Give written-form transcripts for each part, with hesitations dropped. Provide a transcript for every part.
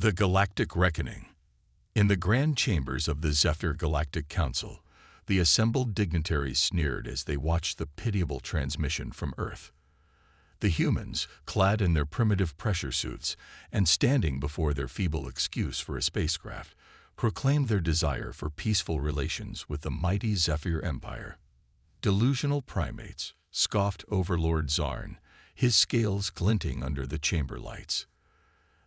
The Galactic Reckoning. In the grand chambers of the Zephyr Galactic Council, the assembled dignitaries sneered as they watched the pitiable transmission from Earth. The humans, clad in their primitive pressure suits and standing before their feeble excuse for a spacecraft, proclaimed their desire for peaceful relations with the mighty Zephyr Empire. Delusional primates, scoffed Overlord Zarn, his scales glinting under the chamber lights.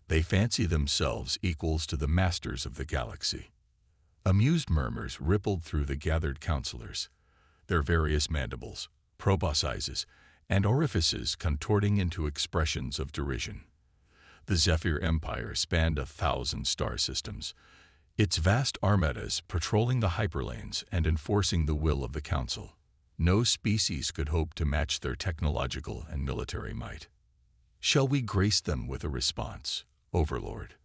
They fancy themselves equals to the masters of the galaxy. Amused murmurs rippled through the gathered counselors, their various mandibles, proboscises, and orifices contorting into expressions of derision. The Zephyr Empire spanned 1,000 star systems, its vast armadas patrolling the hyperlanes and enforcing the will of the Council. No species could hope to match their technological and military might. "Shall we grace them with a response, Overlord?"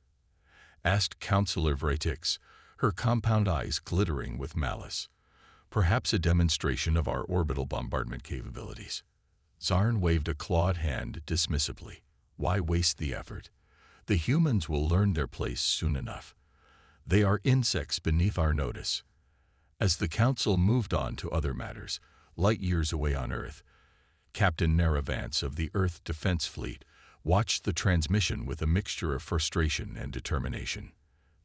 asked Councillor Vratix, her compound eyes glittering with malice. "Perhaps a demonstration of our orbital bombardment capabilities." Zarn waved a clawed hand dismissively. "Why waste the effort? The humans will learn their place soon enough. They are insects beneath our notice." As the Council moved on to other matters, light years away on Earth, Captain Nara Vance of the Earth Defense Fleet watched the transmission with a mixture of frustration and determination.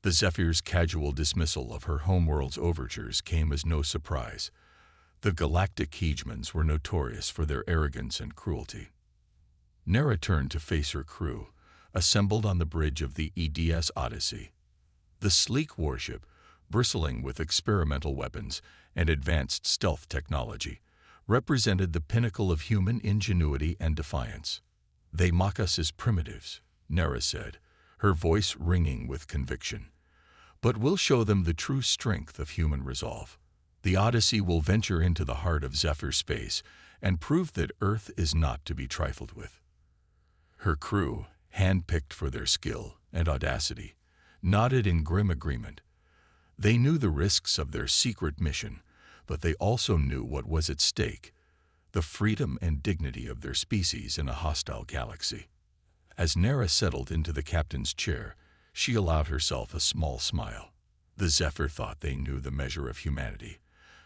The Zephyr's casual dismissal of her homeworld's overtures came as no surprise. The galactic hegemons were notorious for their arrogance and cruelty. Nara turned to face her crew, assembled on the bridge of the EDS Odyssey. The sleek warship, bristling with experimental weapons and advanced stealth technology, represented the pinnacle of human ingenuity and defiance. "They mock us as primitives," Nara said, her voice ringing with conviction. "But we'll show them the true strength of human resolve. The Odyssey will venture into the heart of Zephyr space and prove that Earth is not to be trifled with." Her crew, hand-picked for their skill and audacity, nodded in grim agreement. They knew the risks of their secret mission, but they also knew what was at stake: the freedom and dignity of their species in a hostile galaxy. As Nara settled into the captain's chair, she allowed herself a small smile. The Zephyr thought they knew the measure of humanity,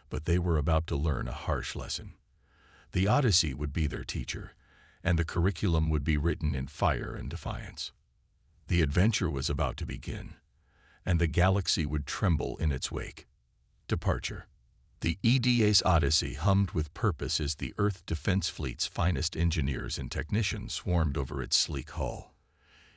but they were about to learn a harsh lesson. The Odyssey would be their teacher, and the curriculum would be written in fire and defiance. The adventure was about to begin, and the galaxy would tremble in its wake. Departure. The EDA's Odyssey hummed with purpose as the Earth Defense Fleet's finest engineers and technicians swarmed over its sleek hull.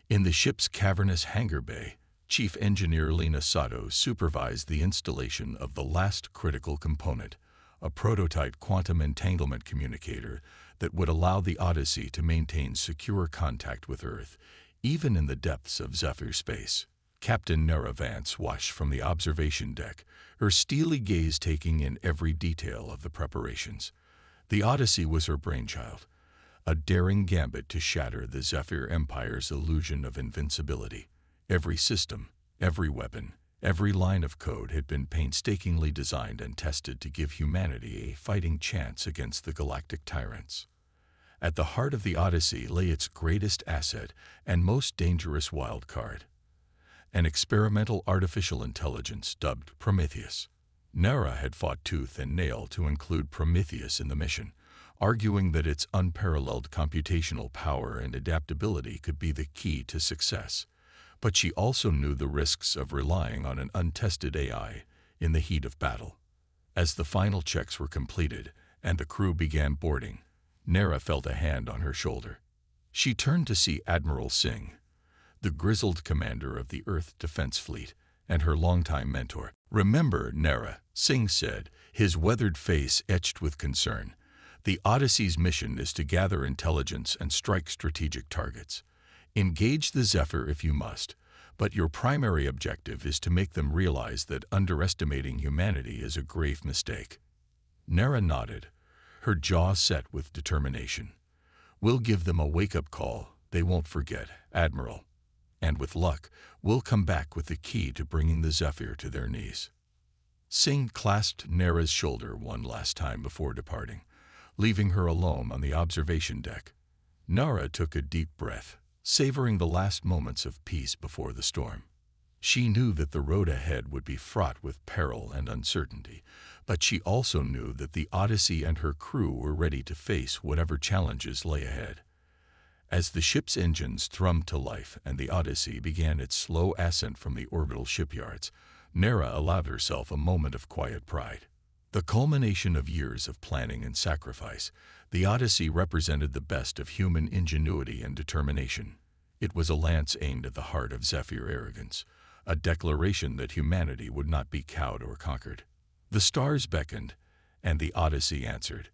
In the ship's cavernous hangar bay, Chief Engineer Lena Sato supervised the installation of the last critical component, a prototype quantum entanglement communicator that would allow the Odyssey to maintain secure contact with Earth, even in the depths of Zephyr space. Captain Nara Vance watched from the observation deck, her steely gaze taking in every detail of the preparations. The Odyssey was her brainchild, a daring gambit to shatter the Zephyr Empire's illusion of invincibility. Every system, every weapon, every line of code had been painstakingly designed and tested to give humanity a fighting chance against the galactic tyrants. At the heart of the Odyssey lay its greatest asset and most dangerous wild card: an experimental artificial intelligence dubbed Prometheus. Nara had fought tooth and nail to include Prometheus in the mission, arguing that its unparalleled computational power and adaptability could be the key to success. But she also knew the risks of relying on an untested AI in the heat of battle. As the final checks were completed and the crew began boarding, Nara felt a hand on her shoulder. She turned to see Admiral Singh, the grizzled commander of the Earth Defense Fleet and her longtime mentor. "Remember, Nara," Singh said, his weathered face etched with concern, "the Odyssey's mission is to gather intelligence and strike strategic targets. Engage the Zephyr if you must, but your primary objective is to make them realize that underestimating humanity is a grave mistake." Nara nodded, her jaw set with determination. "We'll give them a wake-up call they won't forget, Admiral. And with luck, we'll come back with the key to bringing the Zephyr to their knees." Singh clasped Nara's shoulder one last time before departing, leaving her alone on the observation deck. Nara took a deep breath. savoring the last moments of peace before the storm. She knew that the road ahead would be fraught with peril and uncertainty, but she also knew that the Odyssey and her crew were ready to face whatever challenges lay ahead. As the ship's engines thrummed to life and the Odyssey began its slow ascent from the orbital shipyards, Nera allowed herself a moment of quiet pride. The culmination of years of planning and sacrifice, the Odyssey represented the best of human ingenuity and determination. It was a lance aimed at the heart of Zephyr arrogance, a declaration that humanity would not be cowed or conquered. The stars beckoned, and the Odyssey answered.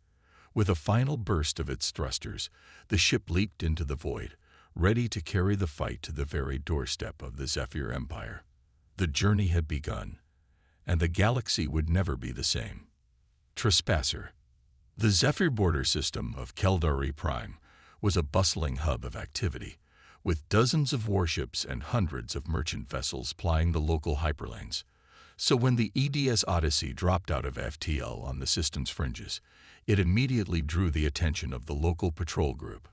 With a final burst of its thrusters, the ship leaped into the void, ready to carry the fight to the very doorstep of the Zephyr Empire. The journey had begun, and the galaxy would never be the same. Trespasser. The Zephyr border system of Keldari Prime was a bustling hub of activity, with dozens of warships and hundreds of merchant vessels plying the local hyperlanes. So when the EDS Odyssey dropped out of FTL on the system's fringes, it immediately drew the attention of the local patrol group.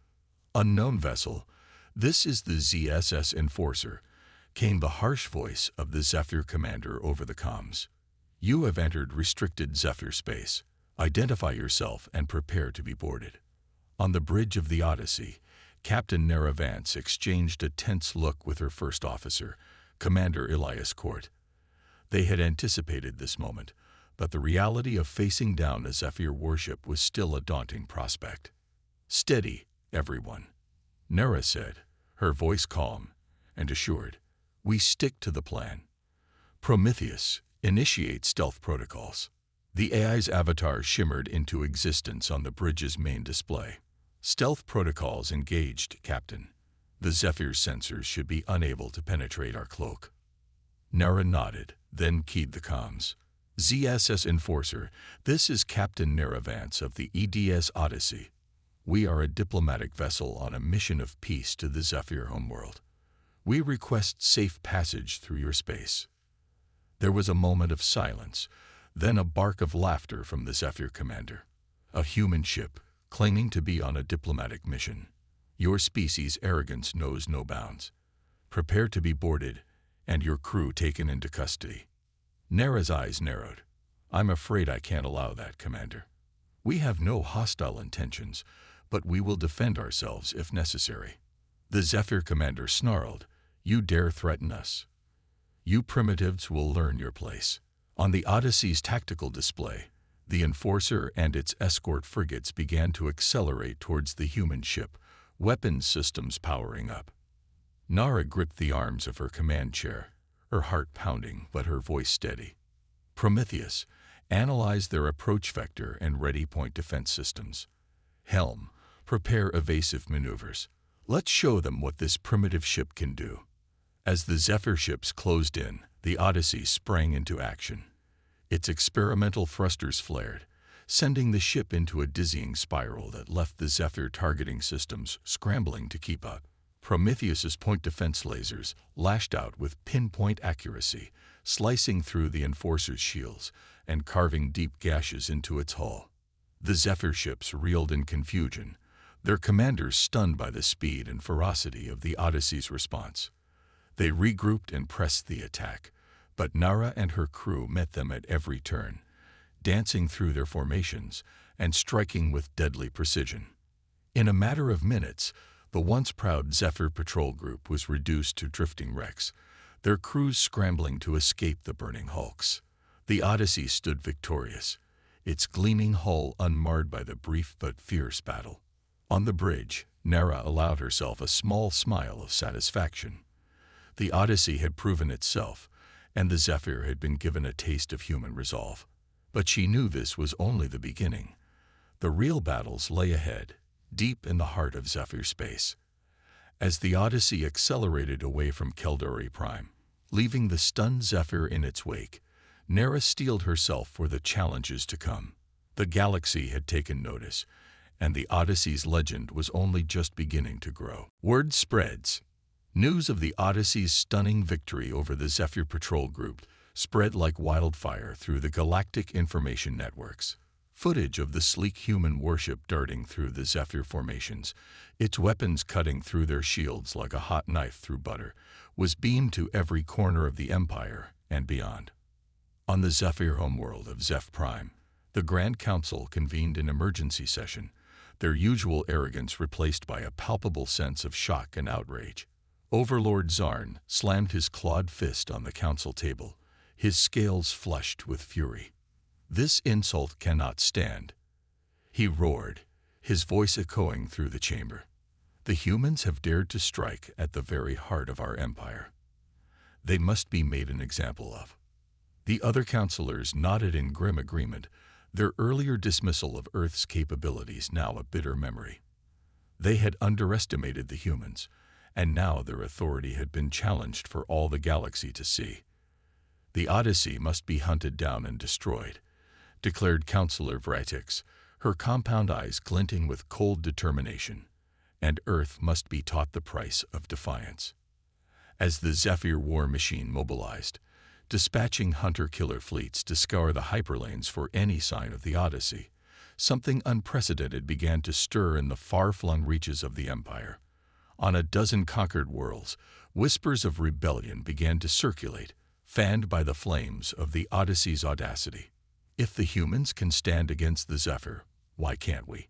Unknown vessel, this is the ZSS Enforcer, came the harsh voice of the Zephyr commander over the comms. You have entered restricted Zephyr space. Identify yourself and prepare to be boarded. On the bridge of the Odyssey, Captain Nera Vance exchanged a tense look with her first officer, Commander Elias Court. They had anticipated this moment, but the reality of facing down a Zephyr warship was still a daunting prospect. Steady, everyone, Nera said, her voice calm and assured. We stick to the plan. Prometheus, initiate stealth protocols. The AI's avatar shimmered into existence on the bridge's main display. Stealth protocols engaged, Captain. The Zephyr's sensors should be unable to penetrate our cloak. Nera nodded, then keyed the comms. ZSS Enforcer, this is Captain Nera Vance of the EDS Odyssey. We are a diplomatic vessel on a mission of peace to the Zephyr homeworld. We request safe passage through your space. There was a moment of silence, then a bark of laughter from the Zephyr commander. A human ship, claiming to be on a diplomatic mission. Your species' arrogance knows no bounds. Prepare to be boarded, and your crew taken into custody. Nera's eyes narrowed. I'm afraid I can't allow that, Commander. We have no hostile intentions, but we will defend ourselves if necessary. The Zephyr commander snarled. You dare threaten us? You primitives will learn your place. On the Odyssey's tactical display, the Enforcer and its escort frigates began to accelerate towards the human ship, weapons systems powering up. Nara gripped the arms of her command chair, her heart pounding but her voice steady. Prometheus, analyze their approach vector and ready point defense systems. Helm, prepare evasive maneuvers. Let's show them what this primitive ship can do. As the Zephyr ships closed in, the Odyssey sprang into action. Its experimental thrusters flared, sending the ship into a dizzying spiral that left the Zephyr targeting systems scrambling to keep up. Prometheus's point defense lasers lashed out with pinpoint accuracy, slicing through the Enforcer's shields and carving deep gashes into its hull. The Zephyr ships reeled in confusion, their commanders stunned by the speed and ferocity of the Odyssey's response. They regrouped and pressed the attack, but Nara and her crew met them at every turn, dancing through their formations and striking with deadly precision. In a matter of minutes, the once proud Zephyr patrol group was reduced to drifting wrecks, their crews scrambling to escape the burning hulks. The Odyssey stood victorious, its gleaming hull unmarred by the brief but fierce battle. On the bridge, Nara allowed herself a small smile of satisfaction. The Odyssey had proven itself, and the Zephyr had been given a taste of human resolve. But she knew this was only the beginning. The real battles lay ahead, deep in the heart of Zephyr space. As the Odyssey accelerated away from Keldari Prime, leaving the stunned Zephyr in its wake, Nera steeled herself for the challenges to come. The galaxy had taken notice, and the Odyssey's legend was only just beginning to grow. Word spreads. News of the Odyssey's stunning victory over the Zephyr patrol group spread like wildfire through the galactic information networks. Footage of the sleek human warship darting through the Zephyr formations, its weapons cutting through their shields like a hot knife through butter, was beamed to every corner of the Empire and beyond. On the Zephyr homeworld of Zeph Prime, the Grand Council convened an emergency session, their usual arrogance replaced by a palpable sense of shock and outrage. Overlord Zarn slammed his clawed fist on the council table, his scales flushed with fury. "This insult cannot stand," he roared, his voice echoing through the chamber. "The humans have dared to strike at the very heart of our empire. They must be made an example of." The other councilors nodded in grim agreement, their earlier dismissal of Earth's capabilities now a bitter memory. They had underestimated the humans, and now their authority had been challenged for all the galaxy to see. "The Odyssey must be hunted down and destroyed," declared Councillor Vratix, her compound eyes glinting with cold determination, "and Earth must be taught the price of defiance." As the Zephyr war machine mobilized, dispatching hunter-killer fleets to scour the hyperlanes for any sign of the Odyssey, something unprecedented began to stir in the far-flung reaches of the Empire. On a dozen conquered worlds, whispers of rebellion began to circulate, fanned by the flames of the Odyssey's audacity. "If the humans can stand against the Zephyr, why can't we?"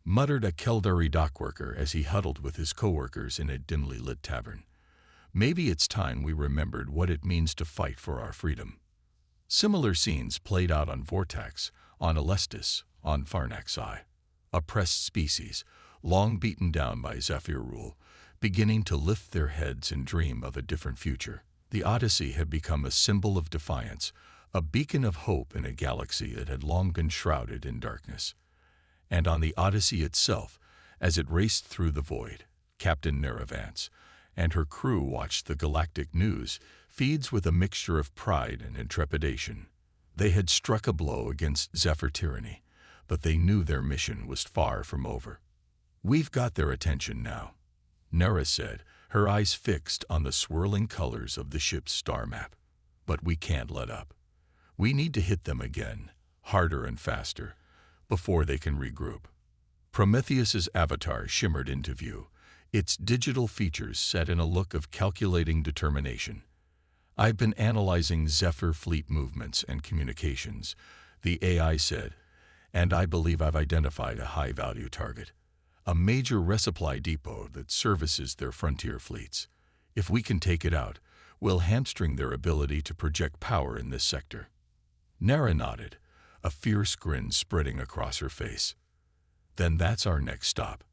muttered a Keldari dockworker as he huddled with his co-workers in a dimly lit tavern. "Maybe it's time we remembered what it means to fight for our freedom." Similar scenes played out on Vortax, on Alestis, on Farnaxi. Oppressed species, long beaten down by Zephyr rule, beginning to lift their heads and dream of a different future. The Odyssey had become a symbol of defiance, a beacon of hope in a galaxy that had long been shrouded in darkness. And on the Odyssey itself, as it raced through the void, Captain Nera Vance and her crew watched the galactic news feeds with a mixture of pride and intrepidation. They had struck a blow against Zephyr tyranny, but they knew their mission was far from over. "We've got their attention now," Nera said, her eyes fixed on the swirling colors of the ship's star map. "But we can't let up. We need to hit them again, harder and faster, before they can regroup." Prometheus's avatar shimmered into view, its digital features set in a look of calculating determination. "I've been analyzing Zephyr fleet movements and communications," the AI said, "and I believe I've identified a high-value target, a major resupply depot that services their frontier fleets. If we can take it out, we'll hamstring their ability to project power in this sector." Nera nodded, a fierce grin spreading across her face. "Then that's our next stop.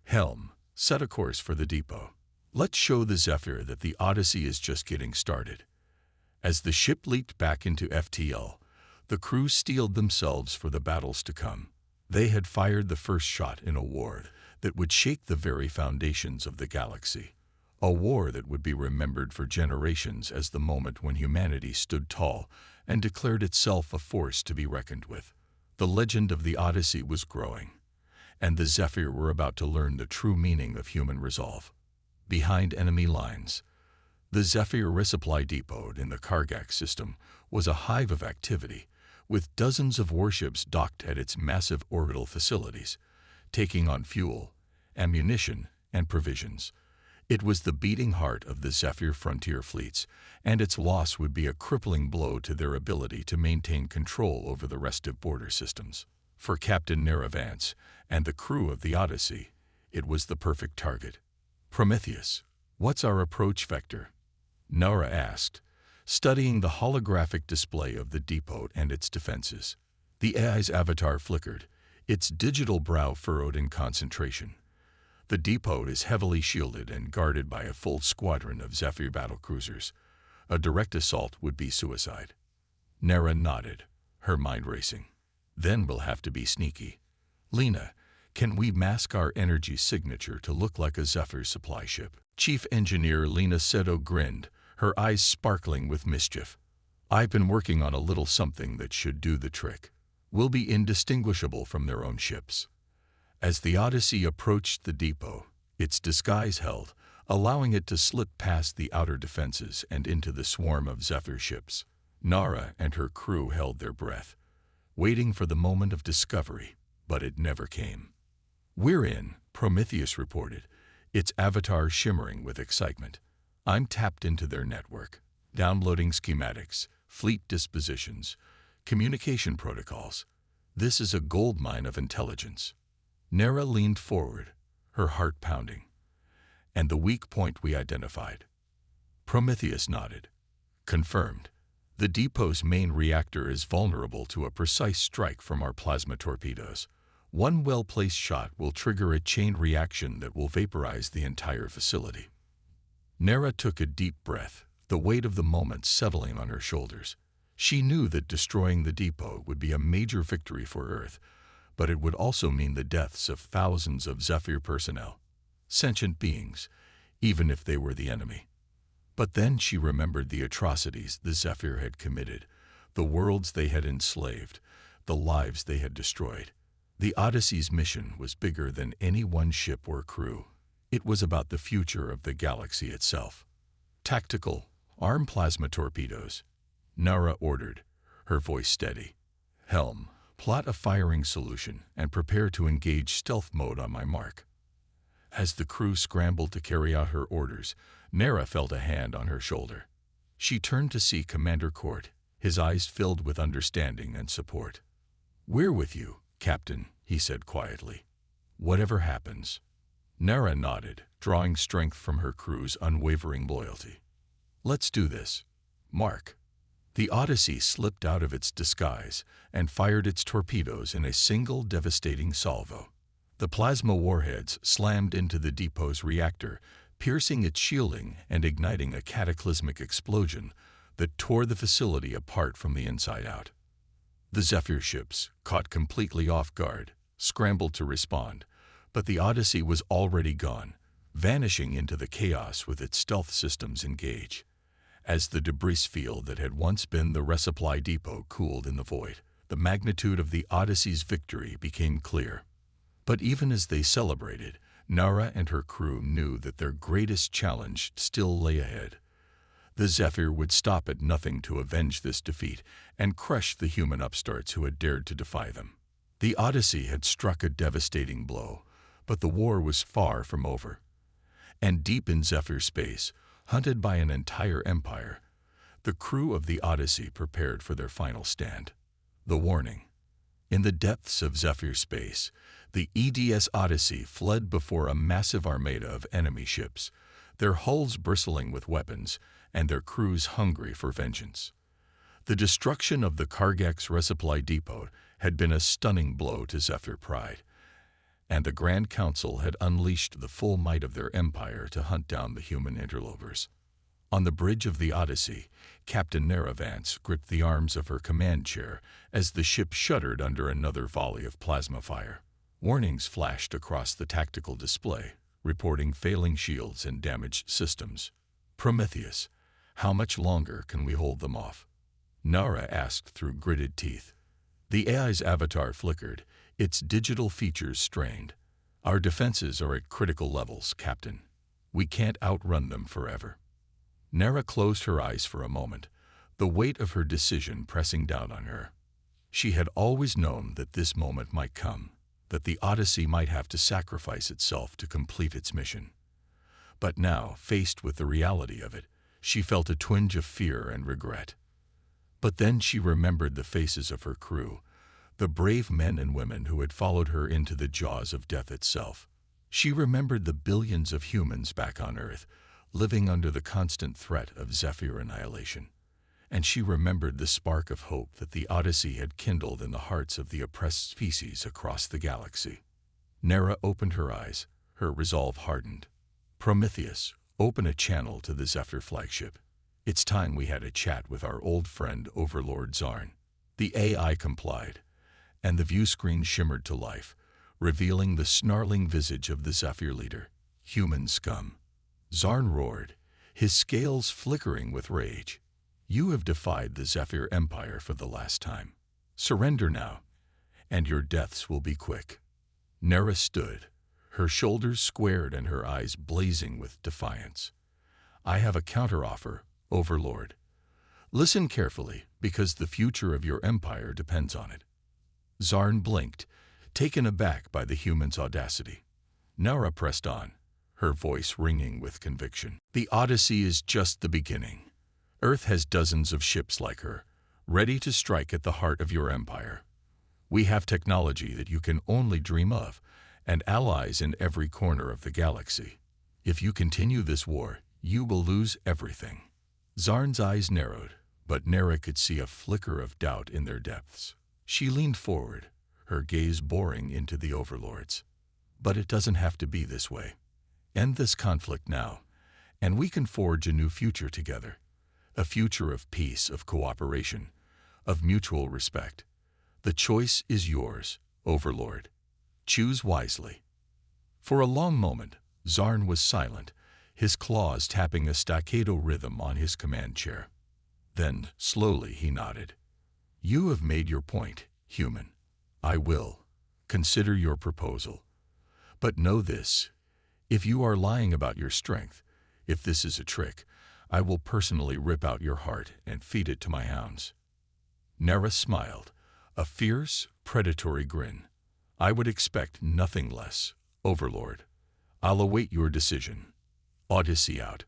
Helm, set a course for the depot. Let's show the Zephyr that the Odyssey is just getting started." As the ship leaped back into FTL, the crew steeled themselves for the battles to come. They had fired the first shot in a war that would shake the very foundations of the galaxy. A war that would be remembered for generations as the moment when humanity stood tall and declared itself a force to be reckoned with. The legend of the Odyssey was growing, and the Zephyr were about to learn the true meaning of human resolve. Behind enemy lines, the Zephyr resupply depot in the Kargak system was a hive of activity, with dozens of warships docked at its massive orbital facilities, taking on fuel, ammunition, and provisions. It was the beating heart of the Zephyr frontier fleets, and its loss would be a crippling blow to their ability to maintain control over the restive border systems. For Captain Nera Vance and the crew of the Odyssey, it was the perfect target. "Prometheus, what's our approach vector?" Nara asked, studying the holographic display of the depot and its defenses. The AI's avatar flickered, its digital brow furrowed in concentration. "The depot is heavily shielded and guarded by a full squadron of Zephyr battlecruisers. A direct assault would be suicide." Nera nodded, her mind racing. "Then we'll have to be sneaky. Lena, can we mask our energy signature to look like a Zephyr supply ship?" Chief Engineer Lena Seto grinned, her eyes sparkling with mischief. "I've been working on a little something that should do the trick. We'll be indistinguishable from their own ships." As the Odyssey approached the depot, its disguise held, allowing it to slip past the outer defenses and into the swarm of Zephyr ships. Nara and her crew held their breath. waiting for the moment of discovery, but it never came. "We're in," Prometheus reported, its avatar shimmering with excitement. "I'm tapped into their network, downloading schematics, fleet dispositions, communication protocols. This is a goldmine of intelligence." Nera leaned forward, her heart pounding. "And the weak point we identified?" Prometheus nodded. "Confirmed. The depot's main reactor is vulnerable to a precise strike from our plasma torpedoes. One well-placed shot will trigger a chain reaction that will vaporize the entire facility." Nera took a deep breath, the weight of the moment settling on her shoulders. She knew that destroying the depot would be a major victory for Earth, but it would also mean the deaths of thousands of Zephyr personnel, sentient beings, even if they were the enemy. But then she remembered the atrocities the Zephyr had committed, the worlds they had enslaved, the lives they had destroyed. The Odyssey's mission was bigger than any one ship or crew. It was about the future of the galaxy itself. "Tactical, arm plasma torpedoes," Nara ordered, her voice steady. "Helm, plot a firing solution and prepare to engage stealth mode on my mark." As the crew scrambled to carry out her orders, Nara felt a hand on her shoulder. She turned to see Commander Court, his eyes filled with understanding and support. "We're with you, Captain," he said quietly. "Whatever happens." Nara nodded, drawing strength from her crew's unwavering loyalty. "Let's do this. Mark." The Odyssey slipped out of its disguise and fired its torpedoes in a single devastating salvo. The plasma warheads slammed into the depot's reactor, piercing its shielding and igniting a cataclysmic explosion that tore the facility apart from the inside out. The Zephyr ships, caught completely off guard, scrambled to respond, but the Odyssey was already gone, vanishing into the chaos with its stealth systems engaged. As the debris field that had once been the resupply depot cooled in the void, the magnitude of the Odyssey's victory became clear. But even as they celebrated, Nara and her crew knew that their greatest challenge still lay ahead. The Zephyr would stop at nothing to avenge this defeat and crush the human upstarts who had dared to defy them. The Odyssey had struck a devastating blow, but the war was far from over. And deep in Zephyr space, hunted by an entire empire, the crew of the Odyssey prepared for their final stand. The warning. In the depths of Zephyr space, the EDS Odyssey fled before a massive armada of enemy ships, their hulls bristling with weapons and their crews hungry for vengeance. The destruction of the Kargax resupply depot had been a stunning blow to Zephyr pride, and the Grand Council had unleashed the full might of their empire to hunt down the human interlopers. On the bridge of the Odyssey, Captain Nara Vance gripped the arms of her command chair as the ship shuddered under another volley of plasma fire. Warnings flashed across the tactical display, reporting failing shields and damaged systems. "Prometheus, how much longer can we hold them off?" Nara asked through gritted teeth. The AI's avatar flickered, its digital features strained. "Our defenses are at critical levels, Captain. We can't outrun them forever." Nara closed her eyes for a moment, the weight of her decision pressing down on her. She had always known that this moment might come, that the Odyssey might have to sacrifice itself to complete its mission. But now, faced with the reality of it, she felt a twinge of fear and regret. But then she remembered the faces of her crew, the brave men and women who had followed her into the jaws of death itself. She remembered the billions of humans back on Earth, living under the constant threat of Zephyr annihilation. And she remembered the spark of hope that the Odyssey had kindled in the hearts of the oppressed species across the galaxy. Nara opened her eyes, her resolve hardened. "Prometheus, open a channel to the Zephyr flagship. It's time we had a chat with our old friend Overlord Zarn." The AI complied, and the view screen shimmered to life, revealing the snarling visage of the Zephyr leader, human scum. Zarn roared, his scales flickering with rage. "You have defied the Zephyr Empire for the last time. Surrender now, and your deaths will be quick." Nara stood, her shoulders squared and her eyes blazing with defiance. "I have a counteroffer, Overlord. Listen carefully, because the future of your empire depends on it. Zarn blinked, taken aback by the human's audacity. Nara pressed on, her voice ringing with conviction. The Odyssey is just the beginning. Earth has dozens of ships like her, ready to strike at the heart of your empire. We have technology that you can only dream of, and allies in every corner of the galaxy. If you continue this war, you will lose everything. Zarn's eyes narrowed, but Nara could see a flicker of doubt in their depths. She leaned forward, her gaze boring into the overlords. But it doesn't have to be this way. End this conflict now, and we can forge a new future together. A future of peace, of cooperation, of mutual respect. The choice is yours, Overlord. Choose wisely. For a long moment, Zarn was silent, his claws tapping a staccato rhythm on his command chair. Then, slowly, he nodded. You have made your point, human. I will consider your proposal. But know this, if you are lying about your strength, if this is a trick, I will personally rip out your heart and feed it to my hounds. Nara smiled, a fierce, predatory grin. I would expect nothing less, Overlord. I'll await your decision. Odyssey out.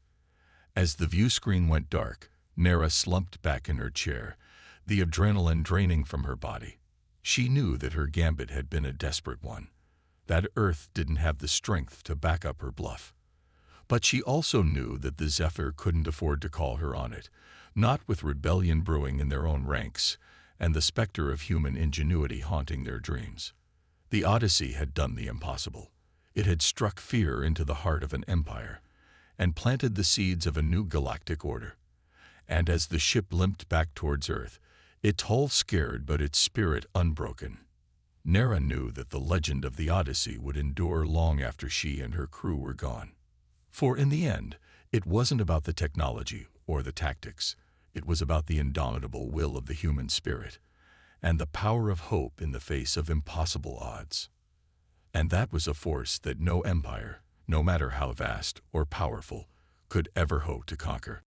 As the view screen went dark, Nara slumped back in her chair, the adrenaline draining from her body. She knew that her gambit had been a desperate one, that Earth didn't have the strength to back up her bluff. But she also knew that the Zephyr couldn't afford to call her on it, not with rebellion brewing in their own ranks and the specter of human ingenuity haunting their dreams. The Odyssey had done the impossible. It had struck fear into the heart of an empire and planted the seeds of a new galactic order. And as the ship limped back towards Earth, its hull scared but its spirit unbroken, Nara knew that the legend of the Odyssey would endure long after she and her crew were gone. For in the end, it wasn't about the technology or the tactics. It was about the indomitable will of the human spirit and the power of hope in the face of impossible odds. And that was a force that no empire, no matter how vast or powerful, could ever hope to conquer.